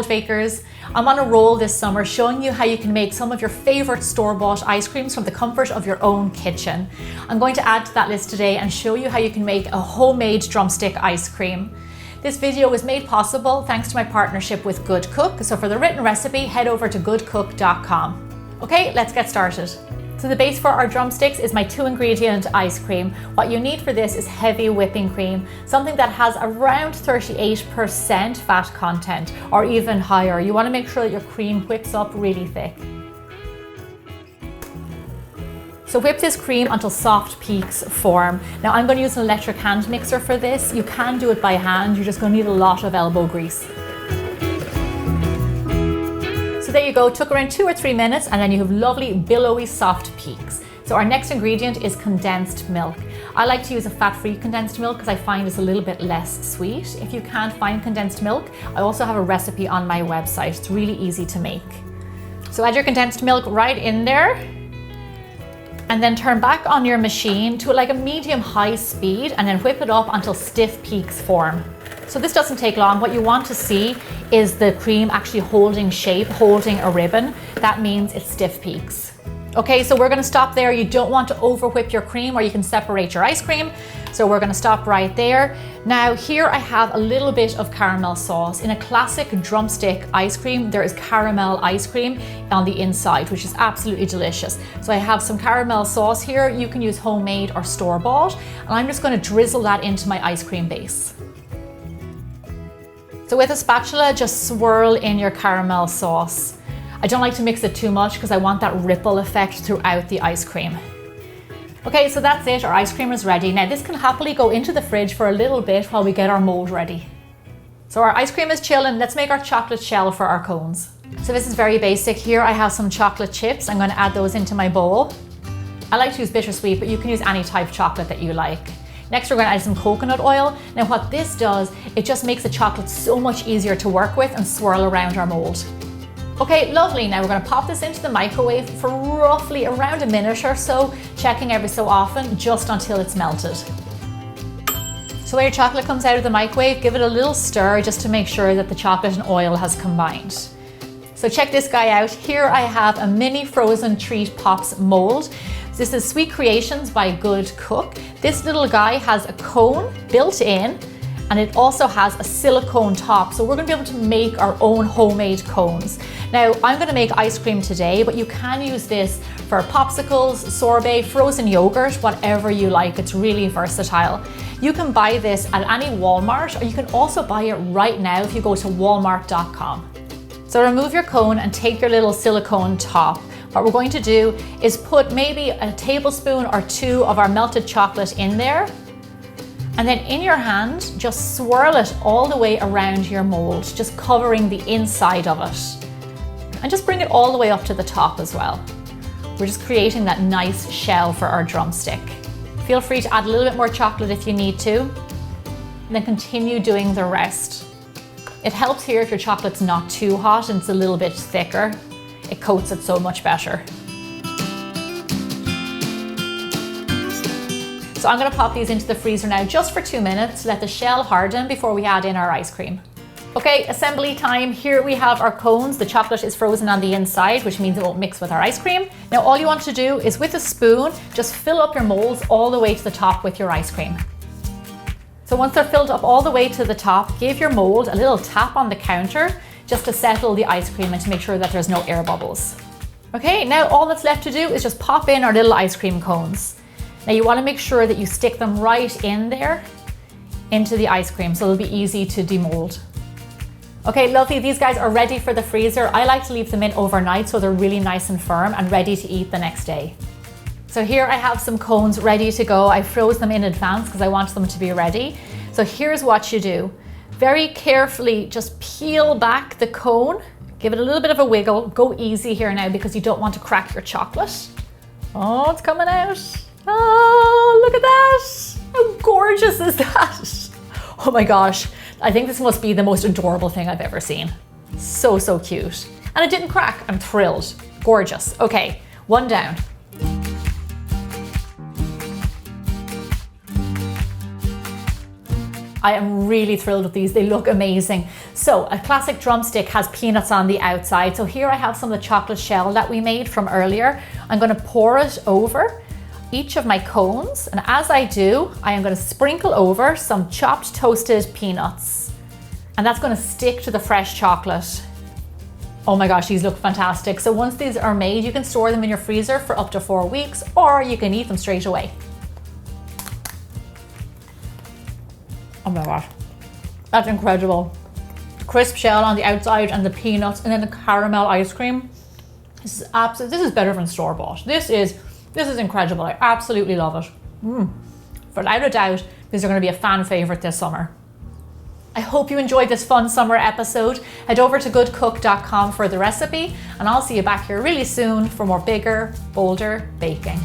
bakers. I'm on a roll this summer showing you how you can make some of your favorite store-bought ice creams from the comfort of your own kitchen. I'm going to add to that list today and show you how you can make a homemade drumstick ice cream. This video was made possible thanks to my partnership with Good Cook. So for the written recipe, head over to goodcook.com. Okay, let's get started. So the base for our drumsticks is my 2-ingredient ice cream. What you need for this is heavy whipping cream, something that has around 38% fat content or even higher. You want to make sure that your cream whips up really thick. So whip this cream until soft peaks form. Now I'm going to use an electric hand mixer for this. You can do it by hand, you're just going to need a lot of elbow grease. So there you go, took around 2 or 3 minutes and then you have lovely billowy soft peaks. So our next ingredient is condensed milk. I like to use a fat-free condensed milk because I find it's a little bit less sweet. If you can't find condensed milk, I also have a recipe on my website. It's really easy to make. So add your condensed milk right in there and then turn back on your machine to like a medium-high speed and then whip it up until stiff peaks form. So this doesn't take long. What you want to see is the cream actually holding shape, holding a ribbon. That means it's stiff peaks. Okay, so we're gonna stop there. You don't want to over whip your cream or you can separate your ice cream. So we're gonna stop right there. Now here I have a little bit of caramel sauce. In a classic drumstick ice cream, there is caramel ice cream on the inside, which is absolutely delicious. So I have some caramel sauce here. You can use homemade or store-bought. And I'm just gonna drizzle that into my ice cream base. So with a spatula, just swirl in your caramel sauce. I don't like to mix it too much because I want that ripple effect throughout the ice cream. Okay, so that's it, our ice cream is ready. Now this can happily go into the fridge for a little bit while we get our mold ready. So our ice cream is chilling, let's make our chocolate shell for our cones. So this is very basic. Here I have some chocolate chips. I'm going to add those into my bowl. I like to use bittersweet, but you can use any type of chocolate that you like. Next, we're going to add some coconut oil. Now what this does, it just makes the chocolate so much easier to work with and swirl around our mold. Okay, lovely. Now we're going to pop this into the microwave for roughly around a minute or so, checking every so often, just until it's melted. So when your chocolate comes out of the microwave, give it a little stir just to make sure that the chocolate and oil has combined. So check this guy out. Here I have a mini frozen treat pops mold. This is Sweet Creations by Good Cook. This little guy has a cone built in and it also has a silicone top. So we're gonna be able to make our own homemade cones. Now I'm gonna make ice cream today, but you can use this for popsicles, sorbet, frozen yogurt, whatever you like. It's really versatile. You can buy this at any Walmart or you can also buy it right now if you go to walmart.com. So remove your cone and take your little silicone top. What we're going to do is put maybe a tablespoon or 2 of our melted chocolate in there. And then in your hand, just swirl it all the way around your mold, just covering the inside of it. And just bring it all the way up to the top as well. We're just creating that nice shell for our drumstick. Feel free to add a little bit more chocolate if you need to. And then continue doing the rest. It helps here if your chocolate's not too hot and it's a little bit thicker. It coats it so much better. So I'm going to pop these into the freezer now just for 2 minutes, let the shell harden before we add in our ice cream. Okay, assembly time. Here we have our cones. The chocolate is frozen on the inside, which means it won't mix with our ice cream. Now all you want to do is with a spoon, just fill up your molds all the way to the top with your ice cream. So once they're filled up all the way to the top, give your mold a little tap on the counter just to settle the ice cream and to make sure that there's no air bubbles. Okay, now all that's left to do is just pop in our little ice cream cones. Now you want to make sure that you stick them right in there into the ice cream so they'll be easy to demold. Okay, lovely, these guys are ready for the freezer. I like to leave them in overnight so they're really nice and firm and ready to eat the next day. So here I have some cones ready to go. I froze them in advance because I want them to be ready. So here's what you do. Very carefully just peel back the cone, give it a little bit of a wiggle. Go easy here now because you don't want to crack your chocolate. Oh, it's coming out. Oh, look at that. How gorgeous is that? Oh my gosh, I think this must be the most adorable thing I've ever seen. So, so cute. And it didn't crack, I'm thrilled. Gorgeous. Okay, one down. I am really thrilled with these. They look amazing. So a classic drumstick has peanuts on the outside. So here I have some of the chocolate shell that we made from earlier. I'm going to pour it over each of my cones. And as I do, I am going to sprinkle over some chopped toasted peanuts. And that's going to stick to the fresh chocolate. Oh my gosh, these look fantastic. So once these are made, you can store them in your freezer for up to 4 weeks, or you can eat them straight away. Oh my gosh, that's incredible. Crisp shell on the outside and the peanuts and then the caramel ice cream. This is better than store-bought. This is incredible. I absolutely love it. Without a doubt, these are going to be a fan favorite this summer. I hope you enjoyed this fun summer episode. Head over to goodcook.com for the recipe, and I'll see you back here really soon for more bigger, bolder baking.